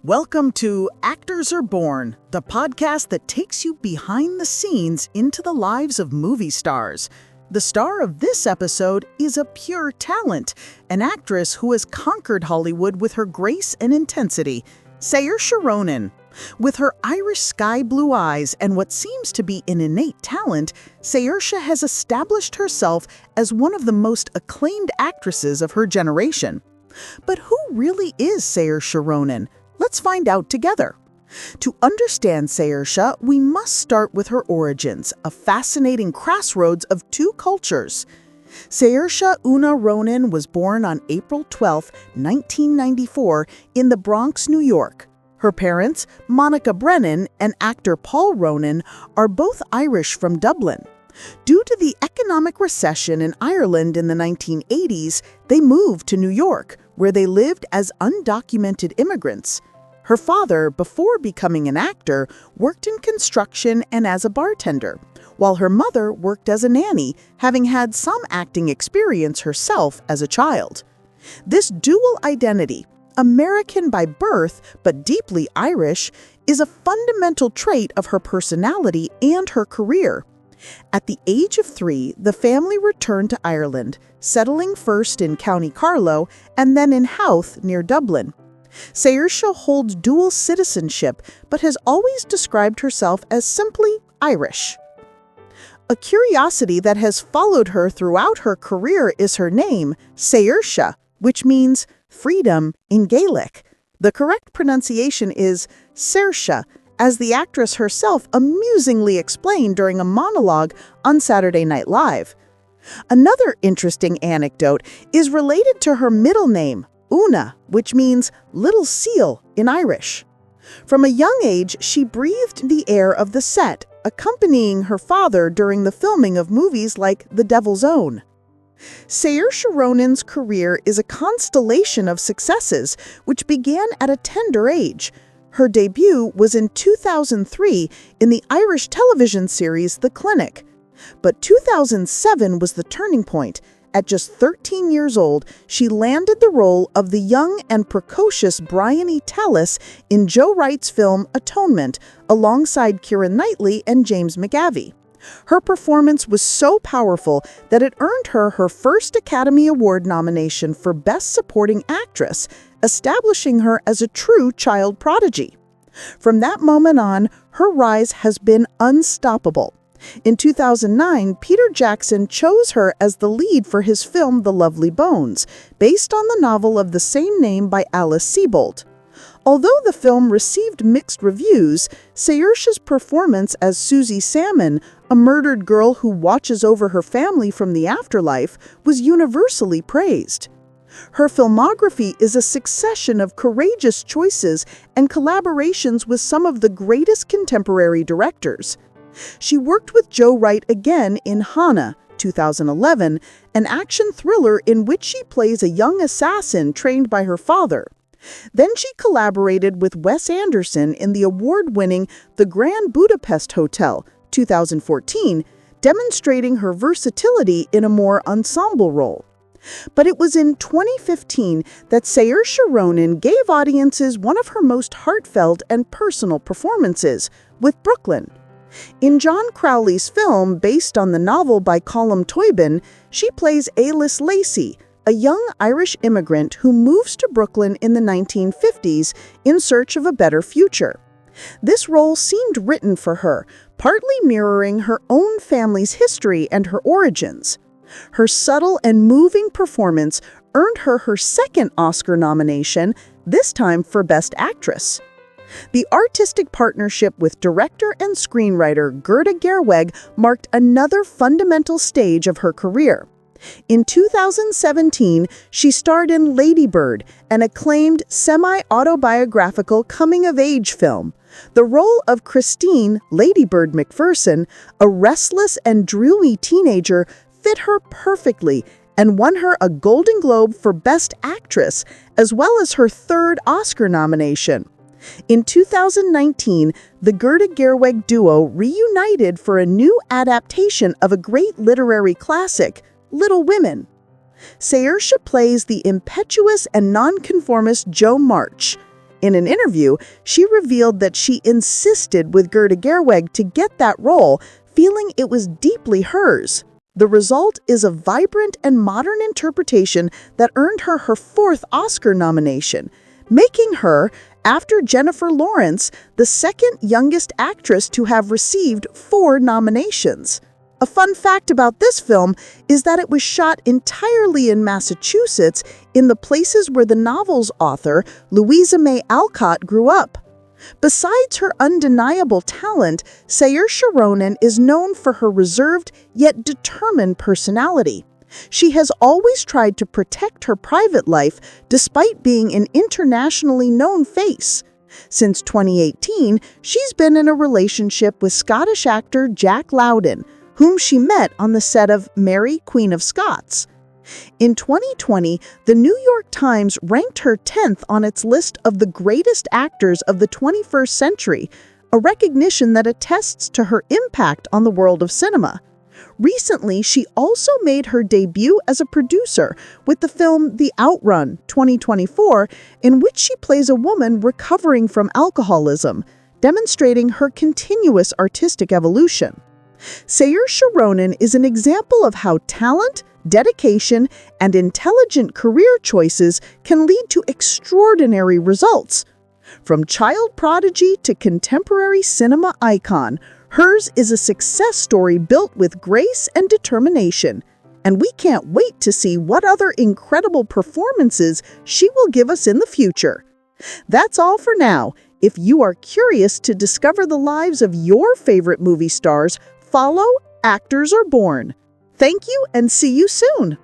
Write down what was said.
Welcome to Actors Are Born, the podcast that takes you behind the scenes into the lives of movie stars. The star of this episode is a pure talent, an actress who has conquered Hollywood with her grace and intensity, Saoirse Ronan. With her Irish sky blue eyes and what seems to be an innate talent, Saoirse has established herself as one of the most acclaimed actresses of her generation. But who really is Saoirse Ronan? Let's find out together. To understand Saoirse, we must start with her origins, a fascinating crossroads of two cultures. Saoirse Una Ronan was born on April 12, 1994, in the Bronx, New York. Her parents, Monica Brennan and actor Paul Ronan, are both Irish from Dublin. Due to the economic recession in Ireland in the 1980s, they moved to New York, where they lived as undocumented immigrants. Her father, before becoming an actor, worked in construction and as a bartender, while her mother worked as a nanny, having had some acting experience herself as a child. This dual identity, American by birth but deeply Irish, is a fundamental trait of her personality and her career. At the age of 3, the family returned to Ireland, settling first in County Carlow and then in Howth near Dublin. Saoirse holds dual citizenship, but has always described herself as simply Irish. A curiosity that has followed her throughout her career is her name, Saoirse, which means freedom in Gaelic. The correct pronunciation is Saoirse, as the actress herself amusingly explained during a monologue on Saturday Night Live. Another interesting anecdote is related to her middle name, Una, which means little seal in Irish. From a young age, she breathed the air of the set, accompanying her father during the filming of movies like The Devil's Own. Saoirse Ronan's career is a constellation of successes, which began at a tender age. Her debut was in 2003 in the Irish television series The Clinic. But 2007 was the turning point. At just 13 years old, she landed the role of the young and precocious Bryony Tellis in Joe Wright's film Atonement, alongside Keira Knightley and James McAvey. Her performance was so powerful that it earned her her first Academy Award nomination for Best Supporting Actress, establishing her as a true child prodigy. From that moment on, her rise has been unstoppable. In 2009, Peter Jackson chose her as the lead for his film The Lovely Bones, based on the novel of the same name by Alice Sebold. Although the film received mixed reviews, Saoirse's performance as Susie Salmon, a murdered girl who watches over her family from the afterlife, was universally praised. Her filmography is a succession of courageous choices and collaborations with some of the greatest contemporary directors. She worked with Joe Wright again in Hannah, 2011, an action thriller in which she plays a young assassin trained by her father. Then she collaborated with Wes Anderson in the award-winning The Grand Budapest Hotel, 2014, demonstrating her versatility in a more ensemble role. But it was in 2015 that Saoirse Ronan gave audiences one of her most heartfelt and personal performances, with Brooklyn. In John Crowley's film, based on the novel by Colm Tóibín, she plays Alice Lacey, a young Irish immigrant who moves to Brooklyn in the 1950s in search of a better future. This role seemed written for her, partly mirroring her own family's history and her origins. Her subtle and moving performance earned her her second Oscar nomination, this time for Best Actress. The artistic partnership with director and screenwriter Gerda Gerwig marked another fundamental stage of her career. In 2017, she starred in Lady Bird, an acclaimed semi-autobiographical coming-of-age film. The role of Christine Lady Bird McPherson, a restless and dreamy teenager, fit her perfectly and won her a Golden Globe for Best Actress, as well as her third Oscar nomination. In 2019, the Gerda Gerwig duo reunited for a new adaptation of a great literary classic, Little Women. Saoirse plays the impetuous and nonconformist Jo March. In an interview, she revealed that she insisted with Gerda Gerwig to get that role, feeling it was deeply hers. The result is a vibrant and modern interpretation that earned her her 4th Oscar nomination, making her, after Jennifer Lawrence, the 2nd youngest actress to have received 4 nominations. A fun fact about this film is that it was shot entirely in Massachusetts, in the places where the novel's author, Louisa May Alcott, grew up. Besides her undeniable talent, Saoirse Ronan is known for her reserved yet determined personality. She has always tried to protect her private life despite being an internationally known face. Since 2018, she's been in a relationship with Scottish actor Jack Lowden, whom she met on the set of Mary, Queen of Scots. In 2020, the New York Times ranked her 10th on its list of the greatest actors of the 21st century, a recognition that attests to her impact on the world of cinema. Recently, she also made her debut as a producer with the film The Outrun 2024, in which she plays a woman recovering from alcoholism, demonstrating her continuous artistic evolution. Saoirse Ronan is an example of how talent, dedication, and intelligent career choices can lead to extraordinary results. From child prodigy to contemporary cinema icon, hers is a success story built with grace and determination, and we can't wait to see what other incredible performances she will give us in the future. That's all for now. If you are curious to discover the lives of your favorite movie stars, follow Actors Are Born. Thank you and see you soon!